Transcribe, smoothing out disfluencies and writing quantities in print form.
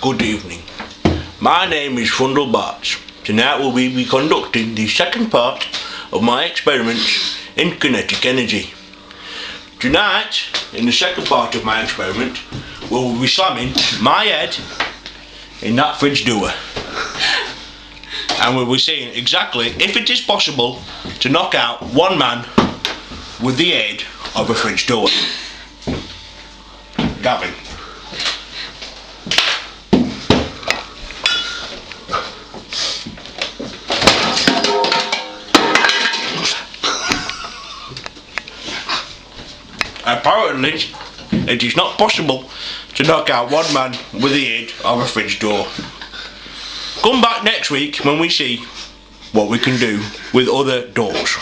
Good evening. My name is Fundle Barch. Tonight we'll be conducting the second part of my experiments in kinetic energy. Tonight, in the second part of my experiment, we'll be slamming my head in that fridge door. And we'll be seeing exactly if it is possible to knock out one man with the aid of a fridge door. Gavin. Apparently, it is not possible to knock out one man with the aid of a fridge door. Come back next week when we see what we can do with other doors.